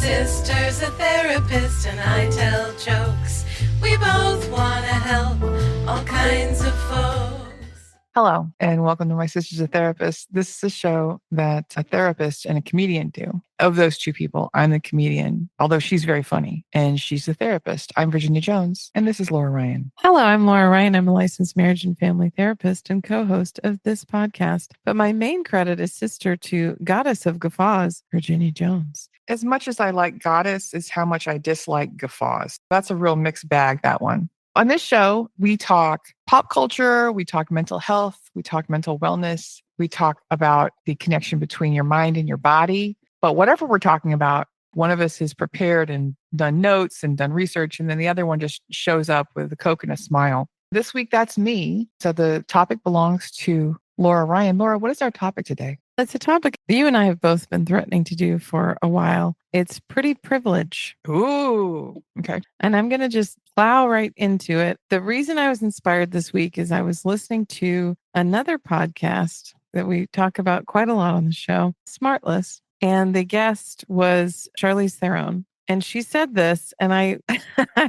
sister's a therapist and I tell jokes. We both want to help all kinds of folks. Hello, and welcome to My Sister's a Therapist. This is a show that a therapist and a comedian do. Of those two people, I'm the comedian, although she's very funny, and she's the therapist. I'm Virginia Jones, and this is Laura Ryan. Hello, I'm Laura Ryan. I'm a licensed marriage and family therapist and co-host of this podcast. But my main credit is sister to Goddess of Guffaws, Virginia Jones. As much as I like Goddess is how much I dislike Guffaws. That's a real mixed bag, that one. On this show, we talk pop culture, we talk mental health, we talk mental wellness, we talk about the connection between your mind and your body. But whatever we're talking about, one of us is prepared and done notes and done research, and then the other one just shows up with a Coke and a smile. This week, that's me. So the topic belongs to Laura Ryan. Laura, what is our topic today? It's a topic you and I have both been threatening to do for a while. It's pretty privilege. Ooh, okay. And I'm going to just plow right into it. The reason I was inspired this week is I was listening to another podcast that we talk about quite a lot on the show, Smartless. And the guest was Charlize Theron. And she said this, and I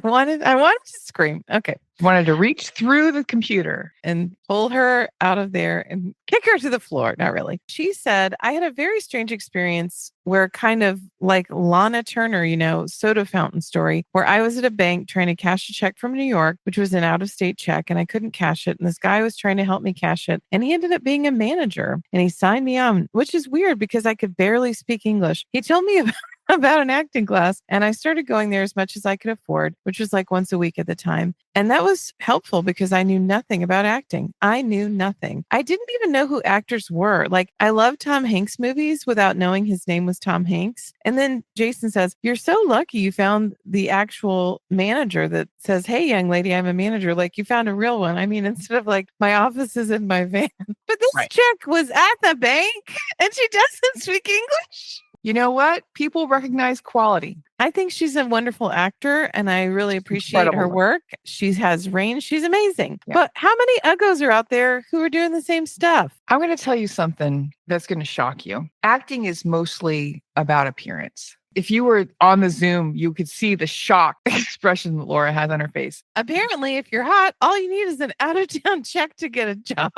wanted to scream. Okay. Wanted to reach through the computer and pull her out of there and kick her to the floor. Not really. She said, I had a very strange experience where kind of like Lana Turner, soda fountain story, where I was at a bank trying to cash a check from New York, which was an out-of-state check, and I couldn't cash it. And this guy was trying to help me cash it. And he ended up being a manager, and he signed me on, which is weird because I could barely speak English. He told me about an acting class, and I started going there as much as I could afford, which was like once a week at the time. And that was helpful because I knew nothing about acting. I knew nothing. I didn't even know who actors were. Like, I love Tom Hanks movies without knowing his name was Tom Hanks. And then Jason says, you're so lucky you found the actual manager that says, hey, young lady, I'm a manager. Like, you found a real one. I mean, instead of like, my office is in my van. But this chick was at the bank and she doesn't speak English. You know what? People recognize quality. I think she's a wonderful actor, and I really appreciate her work. She has range. She's amazing. Yeah. But how many uggos are out there who are doing the same stuff? I'm going to tell you something that's going to shock you. Acting is mostly about appearance. If you were on the Zoom, you could see the shock expression that Laura has on her face. Apparently, if you're hot, all you need is an out-of-town check to get a job.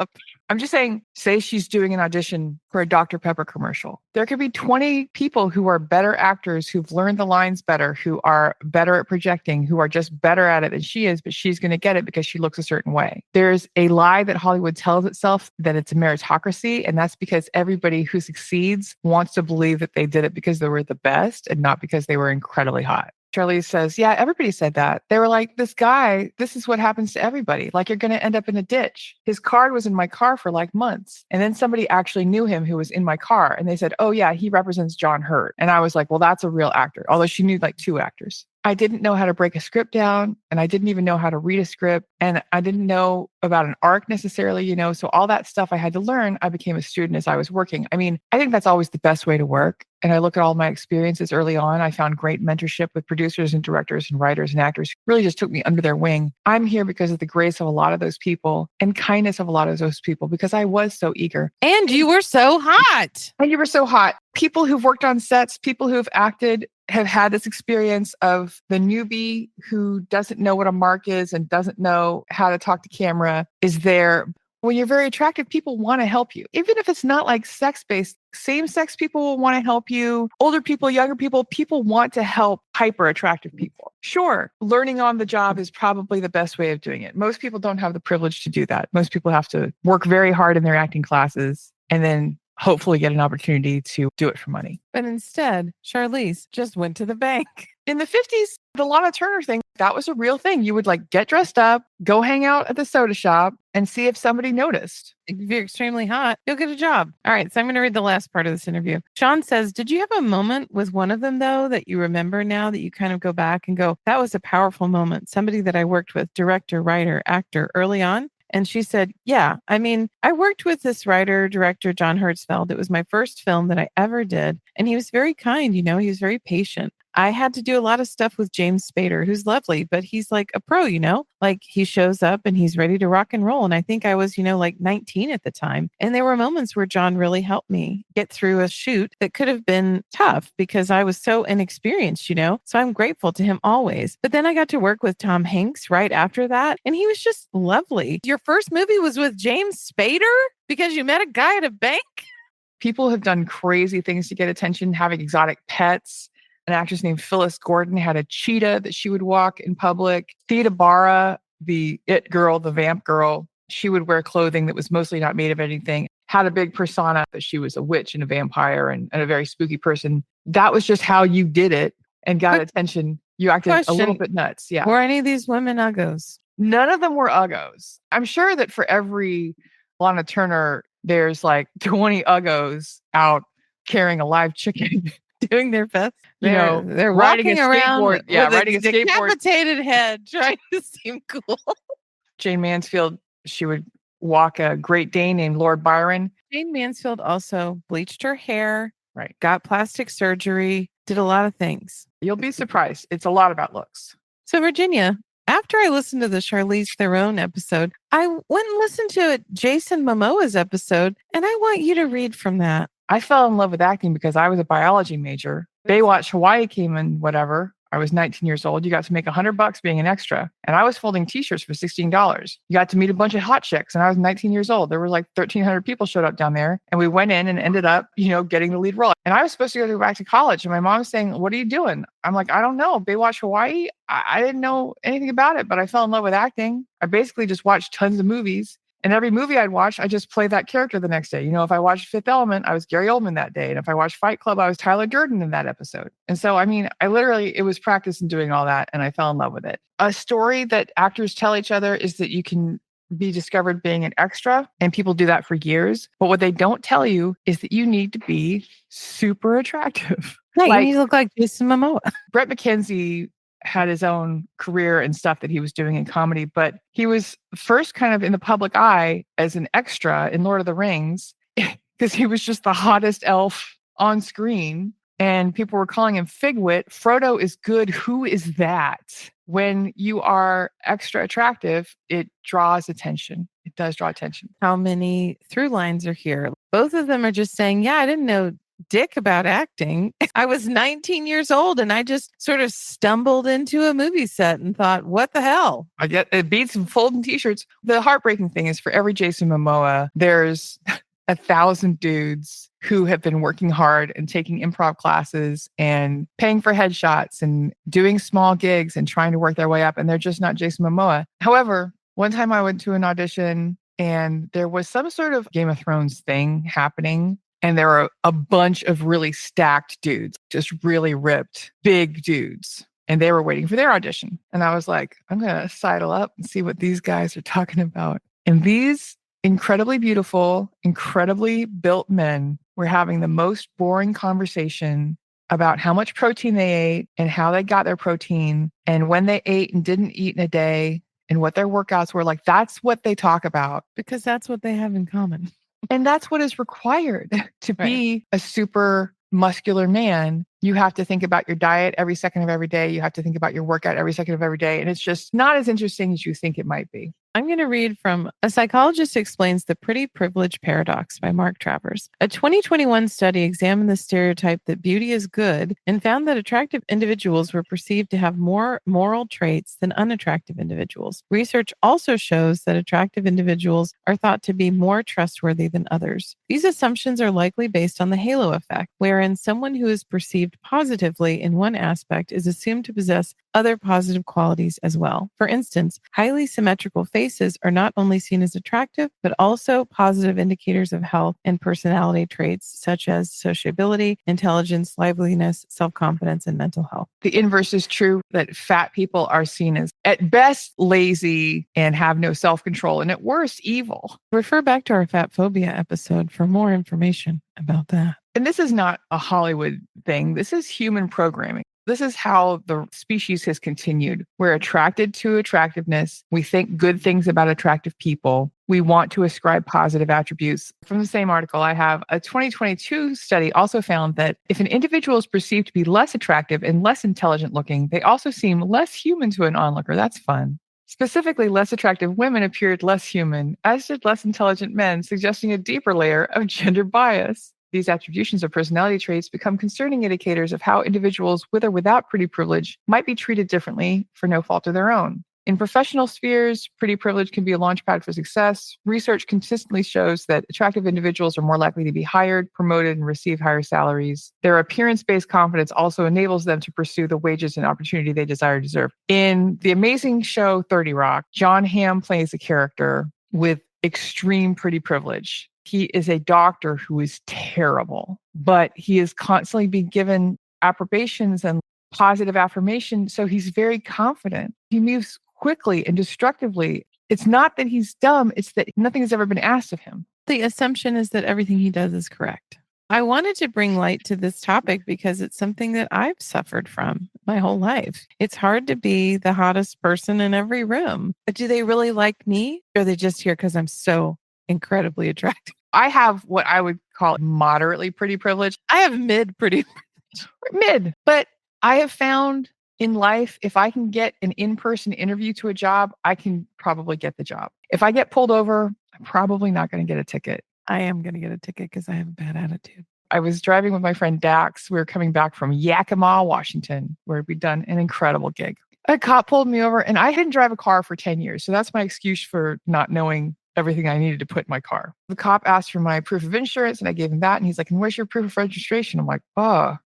I'm just saying, say she's doing an audition for a Dr. Pepper commercial. There could be 20 people who are better actors, who've learned the lines better, who are better at projecting, who are just better at it than she is, but she's going to get it because she looks a certain way. There's a lie that Hollywood tells itself that it's a meritocracy, and that's because everybody who succeeds wants to believe that they did it because they were the best and not because they were incredibly hot. Charlize says, yeah, everybody said that. They were like, this guy, this is what happens to everybody. Like, you're going to end up in a ditch. His card was in my car for like months. And then somebody actually knew him who was in my car. And they said, oh yeah, he represents John Hurt. And I was like, well, that's a real actor. Although she knew like 2 actors. I didn't know how to break a script down, and I didn't even know how to read a script, and I didn't know about an arc necessarily, so all that stuff I had to learn. I became a student as I was working. I mean, I think that's always the best way to work. And I look at all my experiences early on. I found great mentorship with producers and directors and writers and actors who really just took me under their wing. I'm here because of the grace of a lot of those people and kindness of a lot of those people because I was so eager. And you were so hot. And you were so hot. People who've worked on sets, people who've acted, have had this experience of the newbie who doesn't know what a mark is and doesn't know how to talk to camera is there. When you're very attractive, people want to help you. Even if it's not like sex-based, same-sex people will want to help you. Older people, younger people want to help hyper-attractive people. Sure, learning on the job is probably the best way of doing it. Most people don't have the privilege to do that. Most people have to work very hard in their acting classes and then hopefully get an opportunity to do it for money. But instead, Charlize just went to the bank. In the 50s, the Lana Turner thing, that was a real thing. You would like get dressed up, go hang out at the soda shop and see if somebody noticed. If you're extremely hot, you'll get a job. All right. So I'm going to read the last part of this interview. Sean says, did you have a moment with one of them, though, that you remember now that you kind of go back and go, that was a powerful moment? Somebody that I worked with, director, writer, actor early on. And she said, yeah, I mean, I worked with this writer, director, John Hertzfeld. It was my first film that I ever did. And he was very kind, he was very patient. I had to do a lot of stuff with James Spader, who's lovely, but he's like a pro, like he shows up and he's ready to rock and roll. And I think I was, like 19 at the time. And there were moments where John really helped me get through a shoot that could have been tough because I was so inexperienced, So I'm grateful to him always. But then I got to work with Tom Hanks right after that. And he was just lovely. Your first movie was with James Spader because you met a guy at a bank? People have done crazy things to get attention, having exotic pets. An actress named Phyllis Gordon had a cheetah that she would walk in public. Theda Bara, the it girl, the vamp girl, she would wear clothing that was mostly not made of anything, had a big persona that she was a witch and a vampire and a very spooky person. That was just how you did it and got attention. You acted a little bit nuts. Yeah. Were any of these women uggos? None of them were uggos. I'm sure that for every Lana Turner, there's like 20 uggos out carrying a live chicken. Doing their best. They're riding riding a around skateboard. Yeah, with riding a a skateboard. decapitated head, trying to seem cool. Jane Mansfield, she would walk a Great Dane named Lord Byron. Jane Mansfield also bleached her hair, Right. Got plastic surgery, did a lot of things. You'll be surprised. It's a lot about looks. So Virginia, after I listened to the Charlize Theron episode, I went and listened to Jason Momoa's episode, and I want you to read from that. I fell in love with acting because I was a biology major. Baywatch Hawaii came in, whatever. I was 19 years old. You got to make $100 being an extra. And I was folding t-shirts for $16. You got to meet a bunch of hot chicks. And I was 19 years old. There were like 1,300 people showed up down there. And we went in and ended up, getting the lead role. And I was supposed to go back to college. And my mom's saying, what are you doing? I'm like, I don't know. Baywatch Hawaii? I didn't know anything about it, but I fell in love with acting. I basically just watched tons of movies. And every movie I'd watch, I just play that character the next day. If I watched Fifth Element, I was Gary Oldman that day. And if I watched Fight Club, I was Tyler Durden in that episode. And so, it was practice in doing all that. And I fell in love with it. A story that actors tell each other is that you can be discovered being an extra. And people do that for years. But what they don't tell you is that you need to be super attractive. Yeah, you look like Jason Momoa. Brett McKenzie had his own career and stuff that he was doing in comedy, but he was first kind of in the public eye as an extra in Lord of the Rings because he was just the hottest elf on screen and people were calling him Figwit. Frodo is good. Who is that? When you are extra attractive, it draws attention. It does draw attention. How many through lines are here? Both of them are just saying, yeah, I didn't know dick about acting. I was 19 years old and I just sort of stumbled into a movie set and thought, what the hell? I get it beats folding t-shirts. The heartbreaking thing is for every Jason Momoa, there's 1,000 dudes who have been working hard and taking improv classes and paying for headshots and doing small gigs and trying to work their way up. And they're just not Jason Momoa. However, one time I went to an audition and there was some sort of Game of Thrones thing happening. And there were a bunch of really stacked dudes, just really ripped, big dudes. And they were waiting for their audition. And I was like, I'm going to sidle up and see what these guys are talking about. And these incredibly beautiful, incredibly built men were having the most boring conversation about how much protein they ate and how they got their protein and when they ate and didn't eat in a day and what their workouts were like. That's what they talk about. Because that's what they have in common. And that's what is required to be a super muscular man. You have to think about your diet every second of every day. You have to think about your workout every second of every day. And it's just not as interesting as you think it might be. I'm going to read from A Psychologist Explains the Pretty Privilege Paradox by Mark Travers. A 2021 study examined the stereotype that beauty is good and found that attractive individuals were perceived to have more moral traits than unattractive individuals. Research also shows that attractive individuals are thought to be more trustworthy than others. These assumptions are likely based on the halo effect, wherein someone who is perceived positively in one aspect is assumed to possess other positive qualities as well. For instance, highly symmetrical faces are not only seen as attractive, but also positive indicators of health and personality traits such as sociability, intelligence, liveliness, self-confidence, and mental health. The inverse is true, that fat people are seen as, at best, lazy and have no self-control, and at worst, evil. Refer back to our fat phobia episode for more information about that. And this is not a Hollywood thing. This is human programming. This is how the species has continued. We're attracted to attractiveness. We think good things about attractive people. we want to ascribe positive attributes. From the same article I have, a 2022 study also found that if an individual is perceived to be less attractive and less intelligent looking, they also seem less human to an onlooker. That's fun. Specifically, less attractive women appeared less human, as did less intelligent men, suggesting a deeper layer of gender bias. These attributions of personality traits become concerning indicators of how individuals with or without pretty privilege might be treated differently for no fault of their own. In professional spheres, pretty privilege can be a launchpad for success. Research consistently shows that attractive individuals are more likely to be hired, promoted, and receive higher salaries. Their appearance-based confidence also enables them to pursue the wages and opportunity they desire to deserve. In the amazing show 30 Rock, John Hamm plays a character with extreme pretty privilege. He is a doctor who is terrible, but he is constantly being given approbations and positive affirmation, so he's very confident. He moves quickly and destructively. It's not that he's dumb, it's that nothing has ever been asked of him. The assumption is that everything he does is correct. I wanted to bring light to this topic because it's something that I've suffered from my whole life. It's hard to be the hottest person in every room. But do they really like me? Or are they just here because I'm so incredibly attractive? I have what I would call moderately pretty privilege. I have mid pretty Mid. But I have found in life, if I can get an in-person interview to a job, I can probably get the job. If I get pulled over, I'm probably not going to get a ticket. I am going to get a ticket because I have a bad attitude. I was driving with my friend Dax. We were coming back from Yakima, Washington, where we'd done an incredible gig. A cop pulled me over, and I didn't drive a car for 10 years. So that's my excuse for not knowing everything I needed to put in my car. The cop asked for my proof of insurance, and I gave him that. And he's like, and where's your proof of registration? I'm like,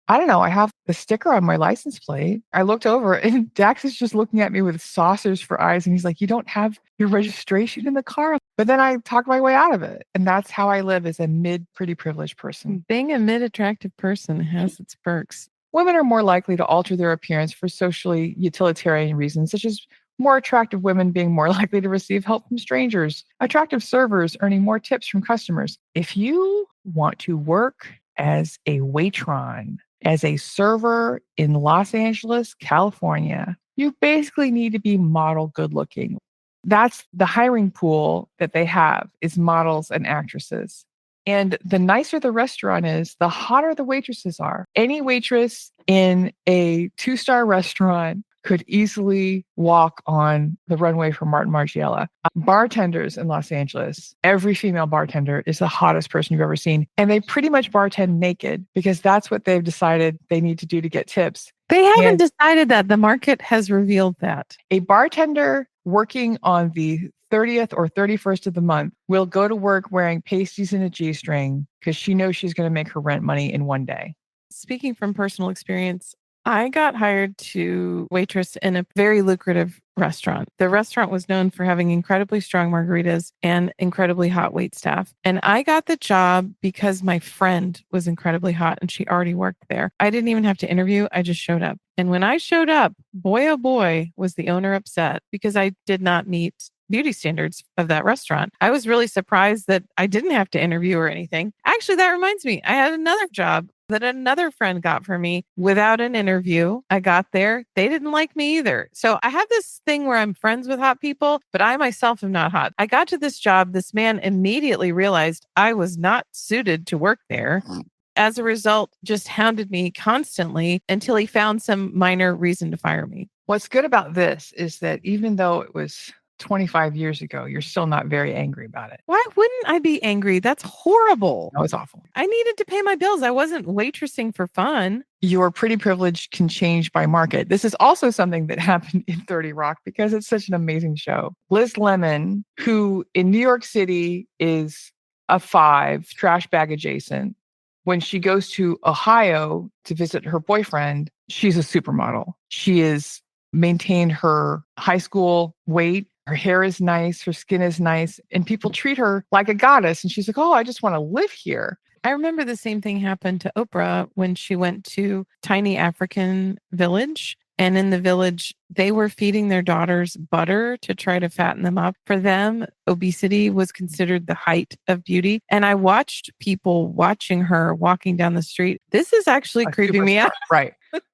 I don't know. I have the sticker on my license plate. I looked over and Dax is just looking at me with saucers for eyes. And he's like, you don't have your registration in the car. But then I talked my way out of it. And that's how I live as a mid pretty privileged person. Being a mid attractive person has its perks. Women are more likely to alter their appearance for socially utilitarian reasons, such as more attractive women being more likely to receive help from strangers, attractive servers earning more tips from customers. If you want to work as a waitress, as a server in Los Angeles, California, you basically need to be model good looking. That's the hiring pool that they have, is models and actresses. And the nicer the restaurant is, the hotter the waitresses are. Any waitress in a 2-star restaurant could easily walk on the runway for Martin Margiela. Bartenders in Los Angeles, every female bartender is the hottest person you've ever seen. And they pretty much bartend naked because that's what they've decided they need to do to get tips. They haven't decided that. The market has revealed that. A bartender working on the 30th or 31st of the month will go to work wearing pasties and a G-string because she knows she's going to make her rent money in one day. Speaking from personal experience, I got hired to waitress in a very lucrative restaurant. The restaurant was known for having incredibly strong margaritas and incredibly hot wait staff. And I got the job because my friend was incredibly hot and she already worked there. I didn't even have to interview. I just showed up. And when I showed up, boy, oh boy, was the owner upset because I did not meet beauty standards of that restaurant. I was really surprised that I didn't have to interview or anything. Actually, that reminds me, I had another job that another friend got for me without an interview. I got there. They didn't like me either. So I have this thing where I'm friends with hot people, but I myself am not hot. I got to this job. This man immediately realized I was not suited to work there. As a result, just hounded me constantly until he found some minor reason to fire me. What's good about this is that even though it was 25 years ago, you're still not very angry about it. Why wouldn't I be angry? That's horrible. That was awful. I needed to pay my bills. I wasn't waitressing for fun. Your pretty privilege can change by market. This is also something that happened in 30 Rock because it's such an amazing show. Liz Lemon, who in New York City is a 5, trash bag adjacent. When she goes to Ohio to visit her boyfriend, she's a supermodel. She has maintained her high school weight. Her hair is nice. Her skin is nice. And people treat her like a goddess. And she's like, oh, I just want to live here. I remember the same thing happened to Oprah when she went to tiny African village. And in the village, they were feeding their daughters butter to try to fatten them up. For them, obesity was considered the height of beauty. And I watched people watching her walking down the street. This is actually creeping me out. Right.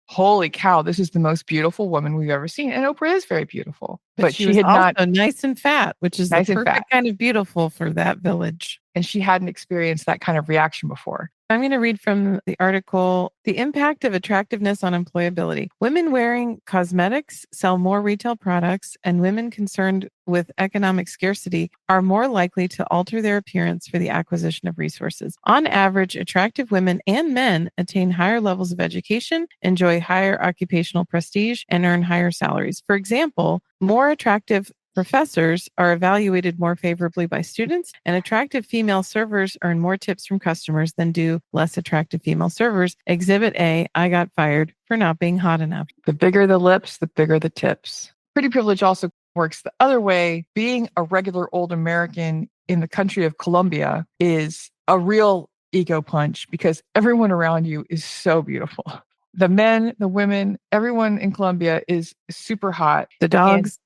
Holy cow, this is the most beautiful woman we've ever seen. And Oprah is very beautiful. But she was had also not nice and fat, which is the nice and perfect fat, kind of beautiful for that village. and she hadn't experienced that kind of reaction before. I'm going to read from the article, The Impact of Attractiveness on Employability. Women wearing cosmetics sell more retail products, and women concerned with economic scarcity are more likely to alter their appearance for the acquisition of resources. On average, attractive women and men attain higher levels of education, enjoy higher occupational prestige, and earn higher salaries. For example, more attractive professors are evaluated more favorably by students, and attractive female servers earn more tips from customers than do less attractive female servers. Exhibit A, I got fired for not being hot enough. The bigger the lips, the bigger the tips. Pretty privilege also works the other way. Being a regular old American in the country of Colombia is a real ego punch because everyone around you is so beautiful. The men, the women, everyone in Colombia is super hot. The dogs.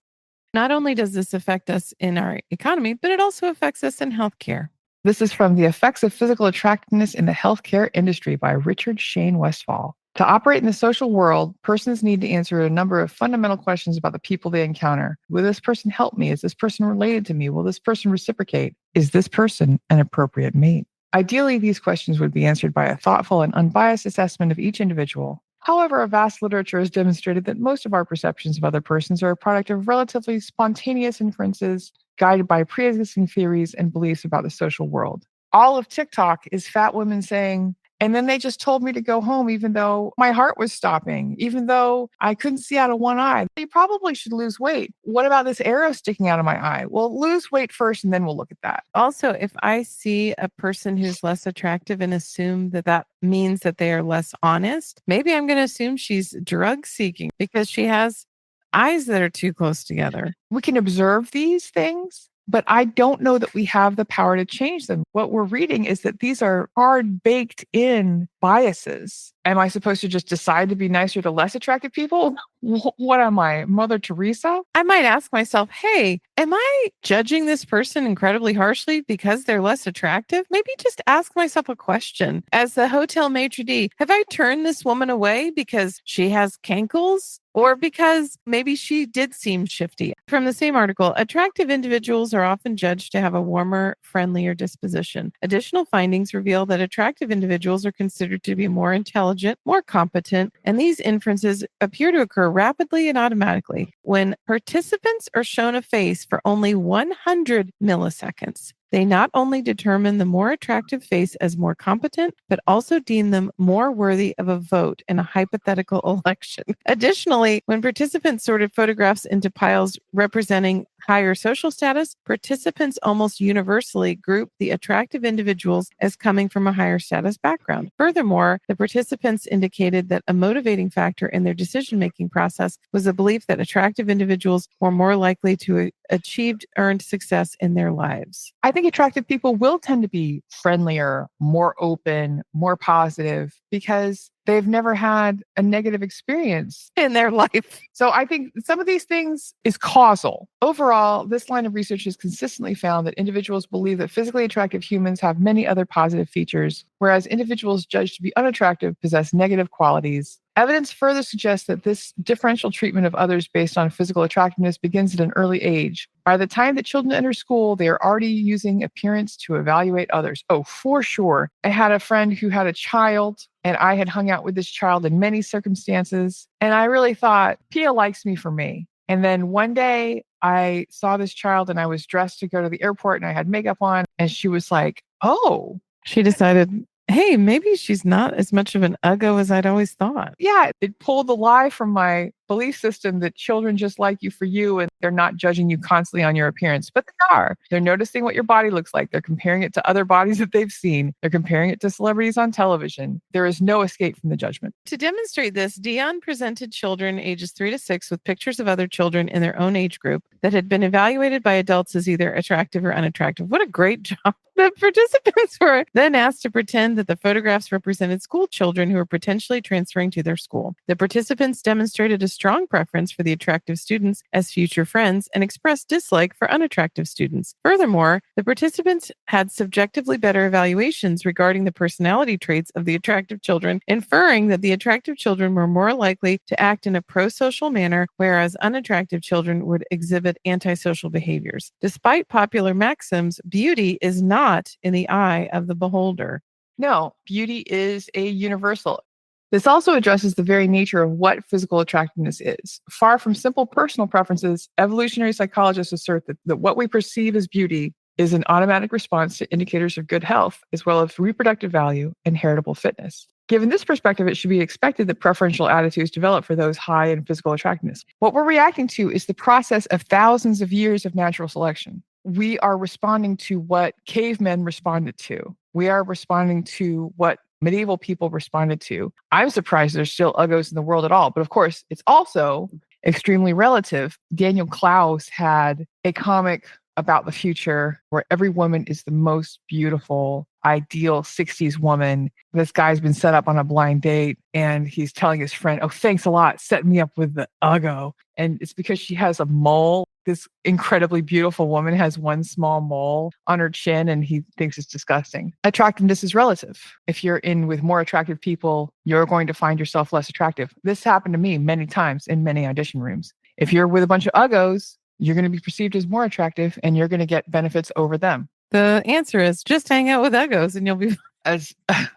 Not only does this affect us in our economy, but it also affects us in healthcare. This is from The Effects of Physical Attractiveness in the Healthcare Industry by Richard Shane Westfall. To operate in the social world, persons need to answer a number of fundamental questions about the people they encounter. Will this person help me? Is this person related to me? Will this person reciprocate? Is this person an appropriate mate? Ideally, these questions would be answered by a thoughtful and unbiased assessment of each individual. However, a vast literature has demonstrated that most of our perceptions of other persons are a product of relatively spontaneous inferences guided by pre-existing theories and beliefs about the social world. All of TikTok is fat women saying, and then they just told me to go home, even though my heart was stopping, even though I couldn't see out of one eye. You probably should lose weight. What about this arrow sticking out of my eye? Well, lose weight first, and then we'll look at that. Also, if I see a person who's less attractive and assume that that means that they are less honest, maybe I'm going to assume she's drug seeking because she has eyes that are too close together. We can observe these things, but I don't know that we have the power to change them. What we're reading is that these are hard baked in biases. Am I supposed to just decide to be nicer to less attractive people? What am I, Mother Teresa? I might ask myself, hey, am I judging this person incredibly harshly because they're less attractive? Maybe just ask myself a question. As the hotel maitre d', have I turned this woman away because she has cankles? Or because maybe she did seem shifty. From the same article, attractive individuals are often judged to have a warmer, friendlier disposition. Additional findings reveal that attractive individuals are considered to be more intelligent, more competent, and these inferences appear to occur rapidly and automatically. When participants are shown a face for only 100 milliseconds, they not only determine the more attractive face as more competent, but also deem them more worthy of a vote in a hypothetical election. Additionally, when participants sorted photographs into piles representing higher social status, participants almost universally group the attractive individuals as coming from a higher status background. Furthermore, the participants indicated that a motivating factor in their decision-making process was the belief that attractive individuals were more likely to achieve earned success in their lives. I think attractive people will tend to be friendlier, more open, more positive because they've never had a negative experience In their life. So I think some of these things is causal. Overall, this line of research has consistently found that individuals believe that physically attractive humans have many other positive features, whereas individuals judged to be unattractive possess negative qualities. Evidence further suggests that this differential treatment of others based on physical attractiveness begins at an early age. By the time that children enter school, they are already using appearance to evaluate others. Oh, for sure. I had a friend who had a child, and I had hung out with this child in many circumstances. And I really thought, Pia likes me for me. And then one day I saw this child and I was dressed to go to the airport and I had makeup on. And she was like, oh. She decided, hey, maybe she's not as much of an uggo as I'd always thought. Yeah, it pulled the lie from my belief system that children just like you for you and they're not judging you constantly on your appearance, but they are. They're noticing what your body looks like. They're comparing it to other bodies that they've seen. They're comparing it to celebrities on television. There is no escape from the judgment. To demonstrate this, Dion presented children ages 3 to 6 with pictures of other children in their own age group that had been evaluated by adults as either attractive or unattractive. What a great job. The participants were then asked to pretend that the photographs represented school children who were potentially transferring to their school. The participants demonstrated a strong preference for the attractive students as future friends and expressed dislike for unattractive students. Furthermore, the participants had subjectively better evaluations regarding the personality traits of the attractive children, inferring that the attractive children were more likely to act in a pro-social manner, whereas unattractive children would exhibit antisocial behaviors. Despite popular maxims, beauty is not in the eye of the beholder. No, beauty is a universal. This also addresses the very nature of what physical attractiveness is. Far from simple personal preferences, evolutionary psychologists assert that what we perceive as beauty is an automatic response to indicators of good health, as well as reproductive value and heritable fitness. Given this perspective, it should be expected that preferential attitudes develop for those high in physical attractiveness. What we're reacting to is the process of thousands of years of natural selection. We are responding to what cavemen responded to. We are responding to what medieval people responded to. I'm surprised there's still uggos in the world at all. But of course, it's also extremely relative. Daniel Klaus had a comic about the future where every woman is the most beautiful, ideal 60s woman. This guy's been set up on a blind date and he's telling his friend, "Oh, thanks a lot, setting me up with the uggo." And it's because she has a mole. This incredibly beautiful woman has one small mole on her chin and he thinks it's disgusting. Attractiveness is relative. If you're in with more attractive people, you're going to find yourself less attractive. This happened to me many times in many audition rooms. If you're with a bunch of uggos, you're going to be perceived as more attractive and you're going to get benefits over them. The answer is just hang out with uggos and you'll be As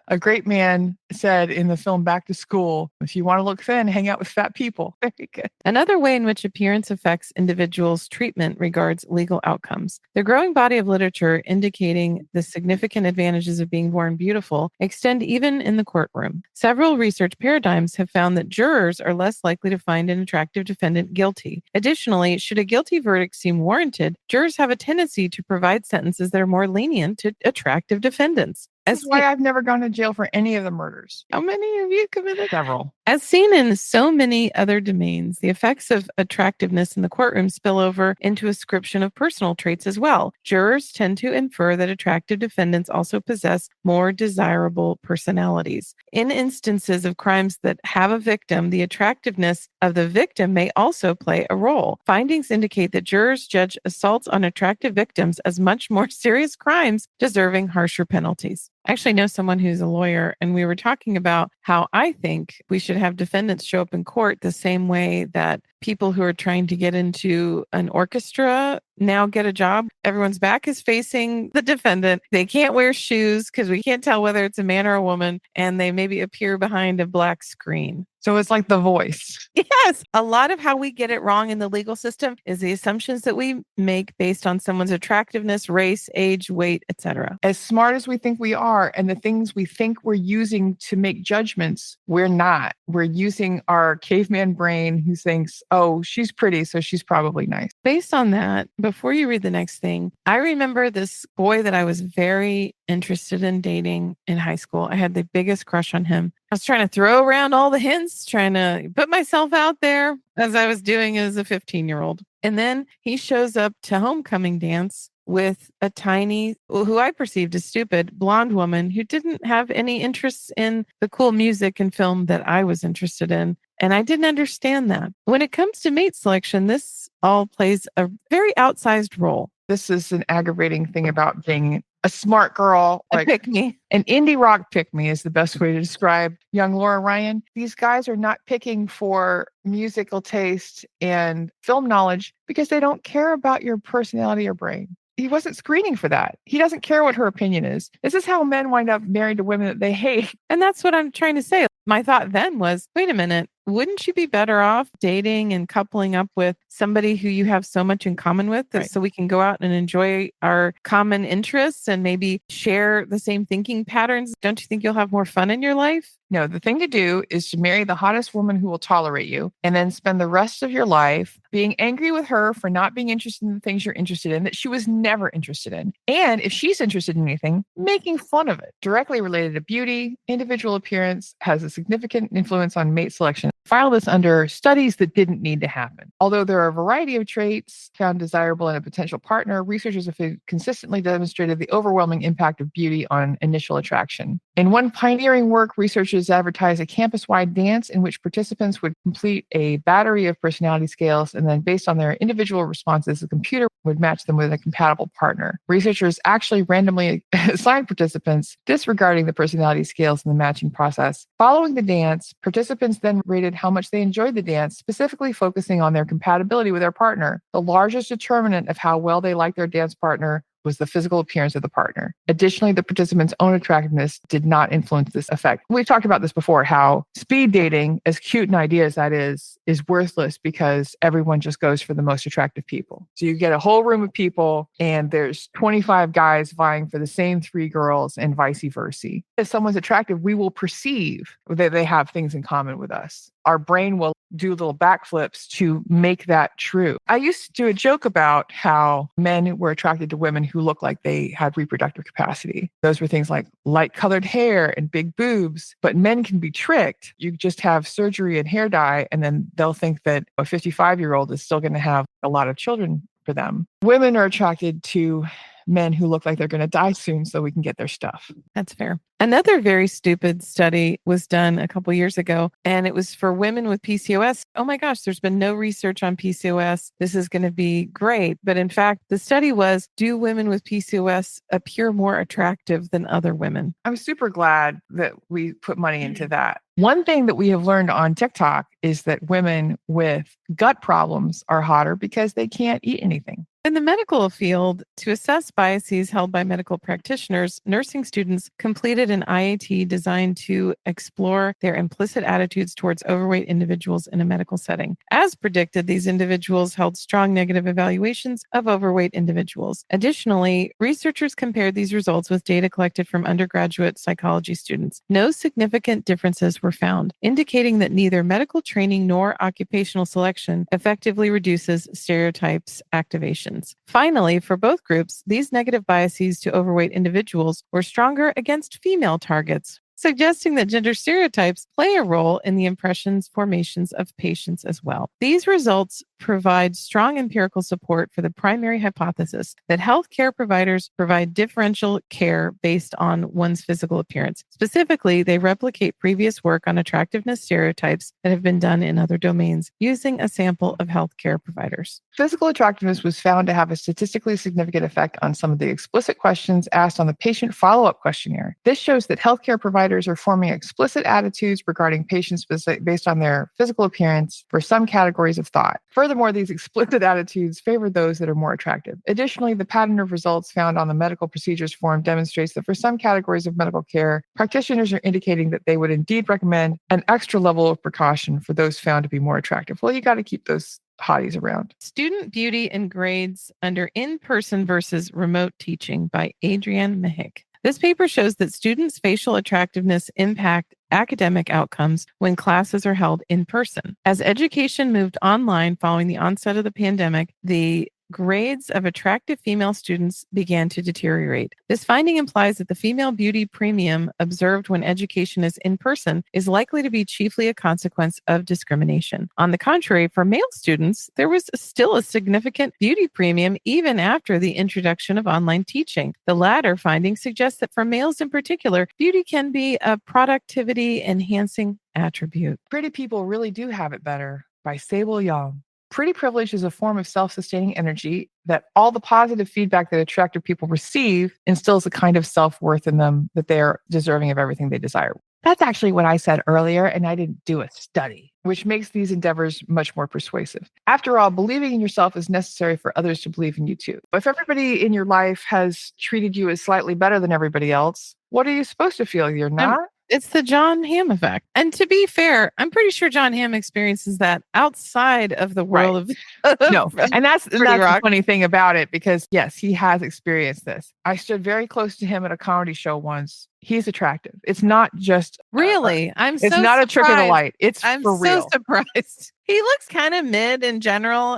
a great man said in the film Back to School, if you want to look thin, hang out with fat people. Very good. Another way in which appearance affects individuals' treatment regards legal outcomes. The growing body of literature indicating the significant advantages of being born beautiful extend even in the courtroom. Several research paradigms have found that jurors are less likely to find an attractive defendant guilty. Additionally, should a guilty verdict seem warranted, jurors have a tendency to provide sentences that are more lenient to attractive defendants. That's why I've never gone to jail for any of the murders. How many have you committed? Several. As seen in so many other domains, the effects of attractiveness in the courtroom spill over into ascription of personal traits as well. Jurors tend to infer that attractive defendants also possess more desirable personalities. In instances of crimes that have a victim, the attractiveness of the victim may also play a role. Findings indicate that jurors judge assaults on attractive victims as much more serious crimes deserving harsher penalties. I actually know someone who's a lawyer, and we were talking about how I think we should have defendants show up in court the same way that people who are trying to get into an orchestra now get a job. Everyone's back is facing the defendant. They can't wear shoes because we can't tell whether it's a man or a woman, and they maybe appear behind a black screen. So it's like The Voice. Yes. A lot of how we get it wrong in the legal system is the assumptions that we make based on someone's attractiveness, race, age, weight, etc. As smart as we think we are and the things we think we're using to make judgments, we're not. We're using our caveman brain who thinks, "Oh, she's pretty, so she's probably nice." Based on that, before you read the next thing, I remember this boy that I was very interested in dating in high school. I had the biggest crush on him. I was trying to throw around all the hints, trying to put myself out there as I was doing as a 15-year-old. And then he shows up to homecoming dance with a tiny, who I perceived as stupid, blonde woman who didn't have any interests in the cool music and film that I was interested in. And I didn't understand that. When it comes to mate selection, this all plays a very outsized role. This is an aggravating thing about being a smart girl. Like, pick me. An indie rock pick me is the best way to describe young Laura Ryan. These guys are not picking for musical taste and film knowledge because they don't care about your personality or brain. He wasn't screening for that. He doesn't care what her opinion is. This is how men wind up married to women that they hate. And that's what I'm trying to say. My thought then was, wait a minute, wouldn't you be better off dating and coupling up with somebody who you have so much in common with, Right. so we can go out and enjoy our common interests and maybe share the same thinking patterns? Don't you think you'll have more fun in your life? No, the thing to do is to marry the hottest woman who will tolerate you and then spend the rest of your life being angry with her for not being interested in the things you're interested in that she was never interested in. And if she's interested in anything, making fun of it. Directly related to beauty, individual appearance has a significant influence on mate selection. file this under studies that didn't need to happen. Although there are a variety of traits found desirable in a potential partner, researchers have consistently demonstrated the overwhelming impact of beauty on initial attraction. In one pioneering work, researchers advertised a campus-wide dance in which participants would complete a battery of personality scales, and then based on their individual responses, the computer would match them with a compatible partner. Researchers actually randomly assigned participants, disregarding the personality scales in the matching process. Following the dance, participants then rated how much they enjoyed the dance, specifically focusing on their compatibility with their partner. The largest determinant of how well they liked their dance partner was the physical appearance of the partner. Additionally, the participants' own attractiveness did not influence this effect. We've talked about this before, how speed dating, as cute an idea as that is worthless because everyone just goes for the most attractive people. So you get a whole room of people and there's 25 guys vying for the same 3 girls and vice versa. If someone's attractive, we will perceive that they have things in common with us. Our brain will do little backflips to make that true. I used to do a joke about how men were attracted to women who looked like they had reproductive capacity. Those were things like light colored hair and big boobs, but men can be tricked. You just have surgery and hair dye, and then they'll think that a 55-year-old is still going to have a lot of children for them. Women are attracted to men who look like they're going to die soon so we can get their stuff. That's fair. Another very stupid study was done a couple years ago, and it was for women with PCOS. Oh my gosh, there's been no research on PCOS. This is going to be great. But in fact, the study was, do women with PCOS appear more attractive than other women? I'm super glad that we put money into that. One thing that we have learned on TikTok is that women with gut problems are hotter because they can't eat anything. In the medical field, to assess biases held by medical practitioners, nursing students completed an IAT designed to explore their implicit attitudes towards overweight individuals in a medical setting. As predicted, these individuals held strong negative evaluations of overweight individuals. Additionally, researchers compared these results with data collected from undergraduate psychology students. No significant differences were found, indicating that neither medical training nor occupational selection effectively reduces stereotypes activation. Finally, for both groups, these negative biases to overweight individuals were stronger against female targets, suggesting that gender stereotypes play a role in the impressions formations of patients as well. These results provide strong empirical support for the primary hypothesis that healthcare providers provide differential care based on one's physical appearance. Specifically, they replicate previous work on attractiveness stereotypes that have been done in other domains using a sample of healthcare providers. Physical attractiveness was found to have a statistically significant effect on some of the explicit questions asked on the patient follow-up questionnaire. This shows that healthcare providers are forming explicit attitudes regarding patients based on their physical appearance for some categories of thought. Furthermore, these explicit attitudes favor those that are more attractive. Additionally, the pattern of results found on the medical procedures form demonstrates that for some categories of medical care, practitioners are indicating that they would indeed recommend an extra level of precaution for those found to be more attractive. Well, you got to keep those hotties around. Student Beauty and Grades Under In-Person versus Remote Teaching by Adrian Mehic. This paper shows that students' facial attractiveness impact academic outcomes when classes are held in person. As education moved online following the onset of the pandemic, the grades of attractive female students began to deteriorate. This finding implies that the female beauty premium observed when education is in person is likely to be chiefly a consequence of discrimination. On the contrary, for male students, there was still a significant beauty premium even after the introduction of online teaching. The latter finding suggests that for males in particular, beauty can be a productivity enhancing attribute. Pretty People Really Do Have It Better by Sable, Yong. Pretty privilege is a form of self-sustaining energy that all the positive feedback that attractive people receive instills a kind of self-worth in them that they are deserving of everything they desire. That's actually what I said earlier, and I didn't do a study, which makes these endeavors much more persuasive. After all, believing in yourself is necessary for others to believe in you too. But if everybody in your life has treated you as slightly better than everybody else, what are you supposed to feel? You're not? It's the John Hamm effect. And to be fair, I'm pretty sure John Hamm experiences that outside of the world of no. And that's the Rock. funny thing about it, because yes, he has experienced this. I stood very close to him at a comedy show once. He's attractive. It's not just really. It's not a trick of the light. It's I'm for real. so surprised. He looks kind of mid in general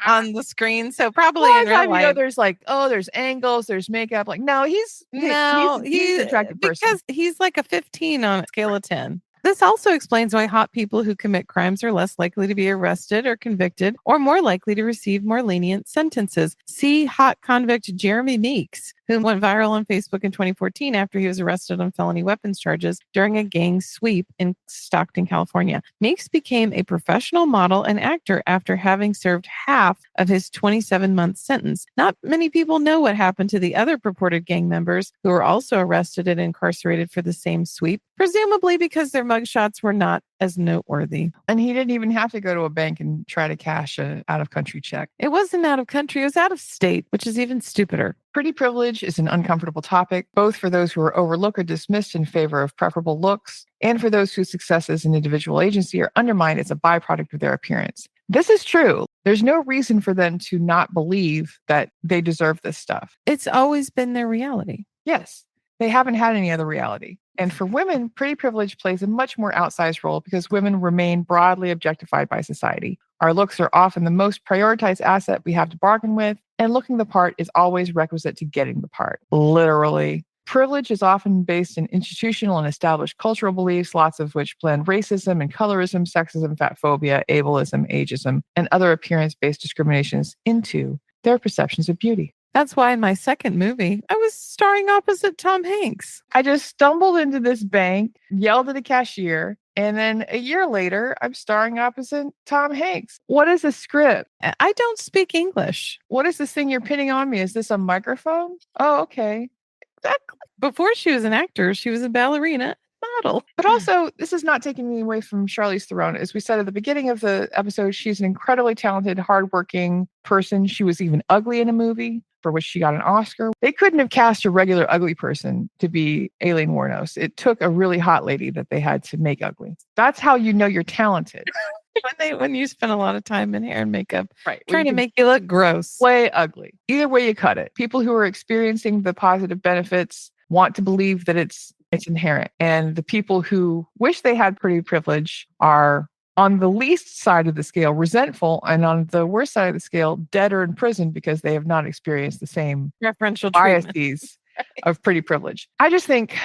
on the screen, so probably Well, in real life. You know, there's like, there's angles, there's makeup. Like, no, he's an attractive person because he's like a 15 on a scale of 10. This also explains why hot people who commit crimes are less likely to be arrested or convicted or more likely to receive more lenient sentences. See hot convict Jeremy Meeks, who went viral on Facebook in 2014 after he was arrested on felony weapons charges during a gang sweep in Stockton, California. Meeks became a professional model and actor after having served half of his 27-month sentence. Not many people know what happened to the other purported gang members who were also arrested and incarcerated for the same sweep, presumably because their mugshots were not as noteworthy. And he didn't even have to go to a bank and try to cash an out-of-country check. It wasn't out of country, it was out of state, which is even stupider. Pretty privilege is an uncomfortable topic, both for those who are overlooked or dismissed in favor of preferable looks, and for those whose successes in individual agency are undermined as a byproduct of their appearance. This is true. There's no reason for them to not believe that they deserve this stuff. It's always been their reality. Yes, they haven't had any other reality. And for women, pretty privilege plays a much more outsized role because women remain broadly objectified by society. Our looks are often the most prioritized asset we have to bargain with, and looking the part is always requisite to getting the part. Literally. Privilege is often based in institutional and established cultural beliefs, lots of which blend racism and colorism, sexism, fatphobia, ableism, ageism, and other appearance-based discriminations into their perceptions of beauty. That's why in my second movie, I was starring opposite Tom Hanks. I just stumbled into this bank, yelled at a cashier, and then a year later, I'm starring opposite Tom Hanks. What is the script? I don't speak English. What is this thing you're pinning on me? Is this a microphone? Oh, okay. Exactly. Before she was an actor, she was a ballerina model. But also, this is not taking me away from Charlize Theron. As we said at the beginning of the episode, she's an incredibly talented, hardworking person. She was even ugly in a movie for which she got an Oscar. They couldn't have cast a regular ugly person to be Aileen Wuornos. It took a really hot lady that they had to make ugly. That's how you know you're talented. When you spend a lot of time in hair and makeup, right, trying to make you look gross. Way ugly. Either way you cut it. People who are experiencing the positive benefits want to believe that it's inherent. And the people who wish they had pretty privilege are on the least side of the scale, resentful, and on the worst side of the scale, dead or in prison because they have not experienced the same preferential biases of pretty privilege. I just think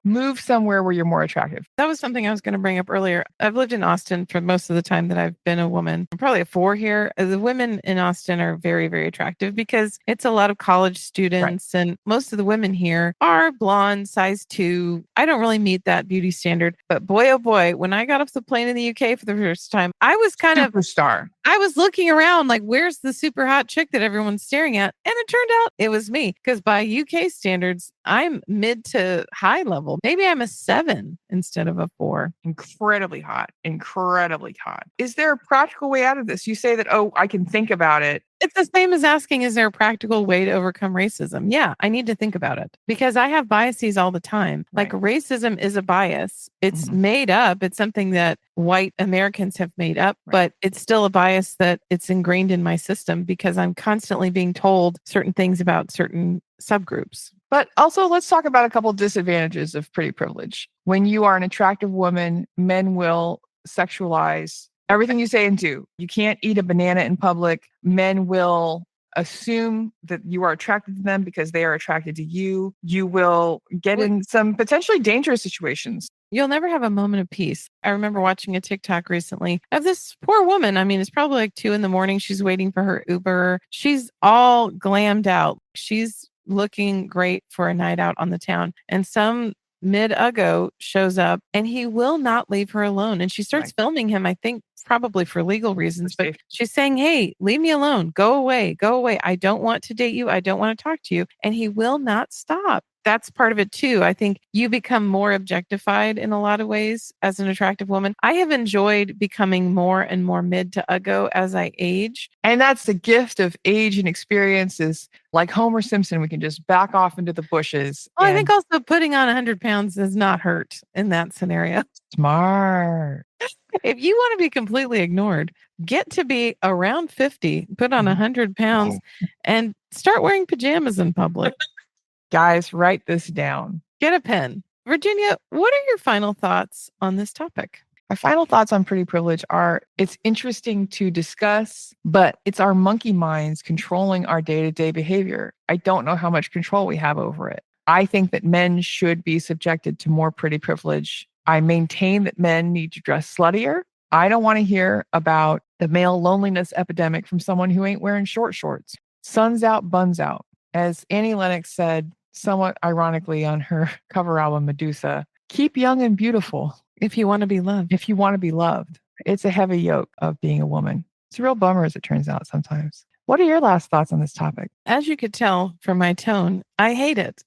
move somewhere where you're more attractive. That was something I was going to bring up earlier. I've lived in Austin for most of the time that I've been a woman. I'm probably a 4 here. The women in Austin are very, very attractive because it's a lot of college students, right. And most of the women here are blonde, size 2. I don't really meet that beauty standard. But boy, oh boy, when I got off the plane in the UK for the first time, I was kind of superstar. I was looking around like, where's the super hot chick that everyone's staring at? And it turned out it was me because by UK standards, I'm mid to high level. Maybe I'm a 7 instead of a 4. Incredibly hot. Incredibly hot. Is there a practical way out of this? You say that, oh, I can think about it. It's the same as asking, is there a practical way to overcome racism? Yeah, I need to think about it because I have biases all the time. Right. Like racism is a bias. It's made up. It's something that white Americans have made up, right. But it's still a bias that it's ingrained in my system because I'm constantly being told certain things about certain subgroups. But also, let's talk about a couple of disadvantages of pretty privilege. When you are an attractive woman, men will sexualize everything you say and do. You can't eat a banana in public. Men will assume that you are attracted to them because they are attracted to you. You will get in some potentially dangerous situations. You'll never have a moment of peace. I remember watching a TikTok recently of this poor woman. I mean, it's probably like 2 a.m. She's waiting for her Uber. She's all glammed out. She's looking great for a night out on the town. And some mid-uggo shows up and he will not leave her alone. And she starts filming him, I think probably for legal reasons, but she's saying, hey, leave me alone. Go away. Go away. I don't want to date you. I don't want to talk to you. And he will not stop. That's part of it too. I think you become more objectified in a lot of ways as an attractive woman. I have enjoyed becoming more and more mid to uggo as I age. And that's the gift of age and experiences. Like Homer Simpson, we can just back off into the bushes. Well, I think also putting on 100 pounds does not hurt in that scenario. Smart. If you want to be completely ignored, get to be around 50, put on 100 pounds, and start wearing pajamas in public. Guys, write this down. Get a pen. Virginia, what are your final thoughts on this topic? My final thoughts on pretty privilege are it's interesting to discuss, but it's our monkey minds controlling our day-to-day behavior. I don't know how much control we have over it. I think that men should be subjected to more pretty privilege I maintain that men need to dress sluttier. I don't want to hear about the male loneliness epidemic from someone who ain't wearing short shorts. Sun's out, buns out. As Annie Lennox said, somewhat ironically on her cover album, Medusa, keep young and beautiful. If you want to be loved. If you want to be loved. It's a heavy yoke of being a woman. It's a real bummer, as it turns out sometimes. What are your last thoughts on this topic? As you could tell from my tone, I hate it.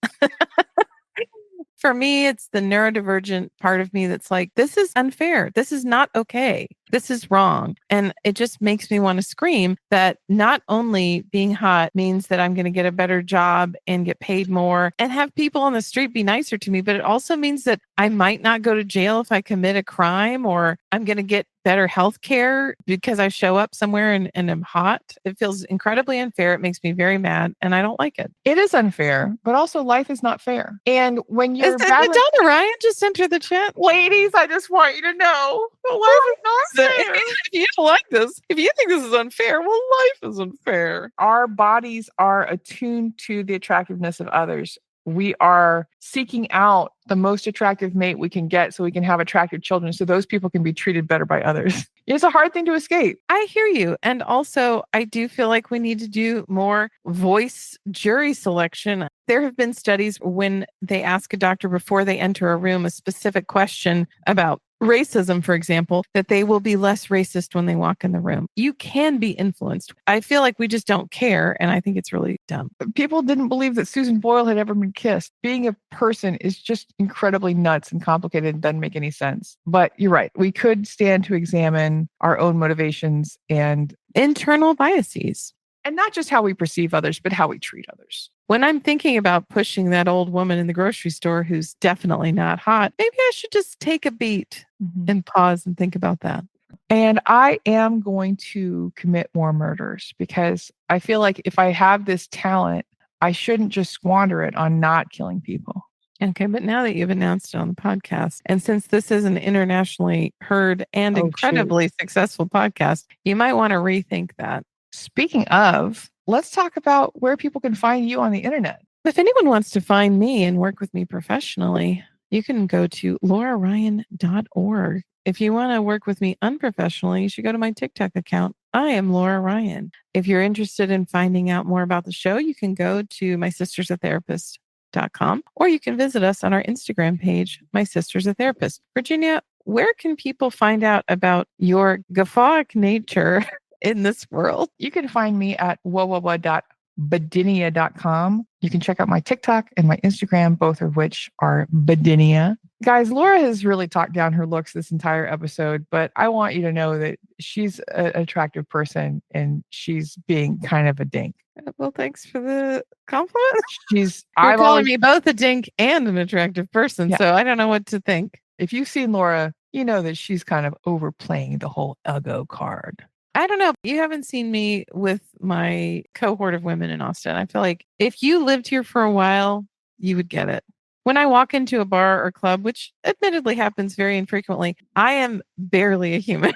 For me, it's the neurodivergent part of me that's like, this is unfair. This is not okay. This is wrong. And it just makes me want to scream that not only being hot means that I'm going to get a better job and get paid more and have people on the street be nicer to me, but it also means that I might not go to jail if I commit a crime, or I'm going to get better health care because I show up somewhere and am hot. It feels incredibly unfair. It makes me very mad and I don't like it. It is unfair, but also life is not fair. And when you're Madonna Ryan just entered the chat. Ladies, I just want you to know life is not fair. If you don't like this, if you think this is unfair, well, life is unfair. Our bodies are attuned to the attractiveness of others. We are seeking out the most attractive mate we can get so we can have attractive children so those people can be treated better by others. It's a hard thing to escape. I hear you. And also, I do feel like we need to do more voice jury selection. There have been studies when they ask a doctor before they enter a room a specific question about racism, for example, that they will be less racist when they walk in the room. You can be influenced. I feel like we just don't care. And I think it's really dumb. People didn't believe that Susan Boyle had ever been kissed. Being a person is just incredibly nuts and complicated and doesn't make any sense. But you're right. We could stand to examine our own motivations and internal biases. And not just how we perceive others, but how we treat others. When I'm thinking about pushing that old woman in the grocery store who's definitely not hot, maybe I should just take a beat and pause and think about that. And I am going to commit more murders because I feel like if I have this talent, I shouldn't just squander it on not killing people. Okay, but now that you've announced it on the podcast, and since this is an internationally heard and incredibly successful podcast, you might want to rethink that. Speaking of, let's talk about where people can find you on the internet. If anyone wants to find me and work with me professionally, you can go to lauraryan.org. If you want to work with me unprofessionally, you should go to my TikTok account. I am Laura Ryan. If you're interested in finding out more about the show, you can go to mysistersatherapist.com, or you can visit us on our Instagram page, My Sister's a Therapist. Virginia, where can people find out about your guffawic nature in this world? You can find me at www.badinia.com. You can check out my TikTok and my Instagram, both of which are Badinia. Guys, Laura has really talked down her looks this entire episode, but I want you to know that she's an attractive person and she's being kind of a dink. Well, thanks for the compliment. You're calling me both a dink and an attractive person, so I don't know what to think. If you've seen Laura, you know that she's kind of overplaying the whole ego card. I don't know. You haven't seen me with my cohort of women in Austin. I feel like if you lived here for a while, you would get it. When I walk into a bar or club, which admittedly happens very infrequently, I am barely a human.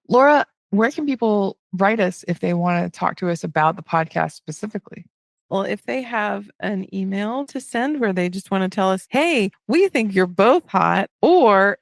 Laura, where can people write us if they want to talk to us about the podcast specifically? Well, if they have an email to send where they just want to tell us, hey, we think you're both hot, or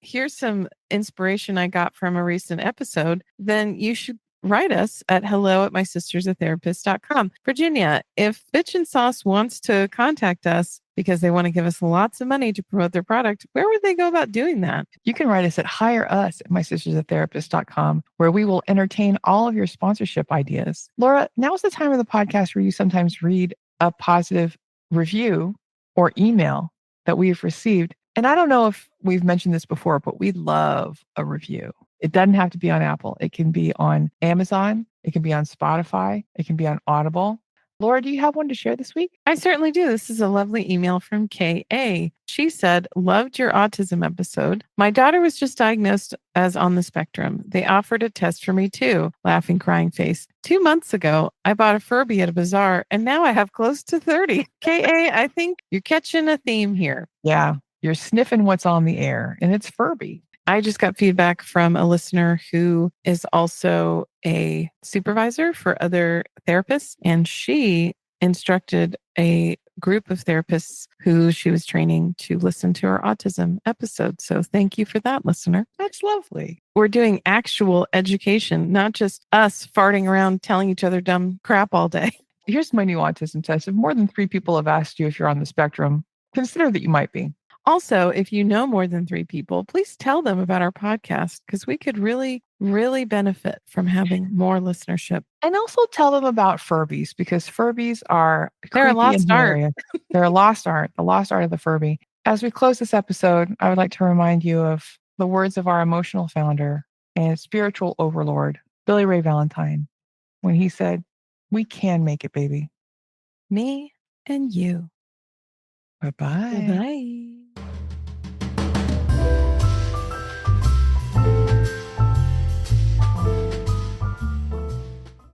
here's some inspiration I got from a recent episode, then you should write us at hello@mysistersatherapist.com. Virginia, if Bitch and Sauce wants to contact us because they want to give us lots of money to promote their product, where would they go about doing that? You can write us at hireus@mysistersatherapist.com, where we will entertain all of your sponsorship ideas. Laura, now's the time of the podcast where you sometimes read a positive review or email that we've received. And I don't know if we've mentioned this before, but we love a review. It doesn't have to be on Apple. It can be on Amazon. It can be on Spotify. It can be on Audible. Laura, do you have one to share this week? I certainly do. This is a lovely email from K.A. She said, loved your autism episode. My daughter was just diagnosed as on the spectrum. They offered a test for me too. Laughing, crying face. 2 months ago, I bought a Furby at a bazaar and now I have close to 30. K.A., I think you're catching a theme here. Yeah. You're sniffing what's on the air, and it's Furby. I just got feedback from a listener who is also a supervisor for other therapists, and she instructed a group of therapists who she was training to listen to our autism episode. So thank you for that, listener. That's lovely. We're doing actual education, not just us farting around telling each other dumb crap all day. Here's my new autism test. If more than 3 people have asked you if you're on the spectrum, consider that you might be. Also, if you know more than 3 people, please tell them about our podcast because we could really, really benefit from having more listenership. And also tell them about Furbies, because Furbies are They're a creepy lost and art. hilarious. They're a lost art, the lost art of the Furby. As we close this episode, I would like to remind you of the words of our emotional founder and spiritual overlord, Billy Ray Valentine, when he said, "We can make it, baby." Me and you. Bye-bye. Bye.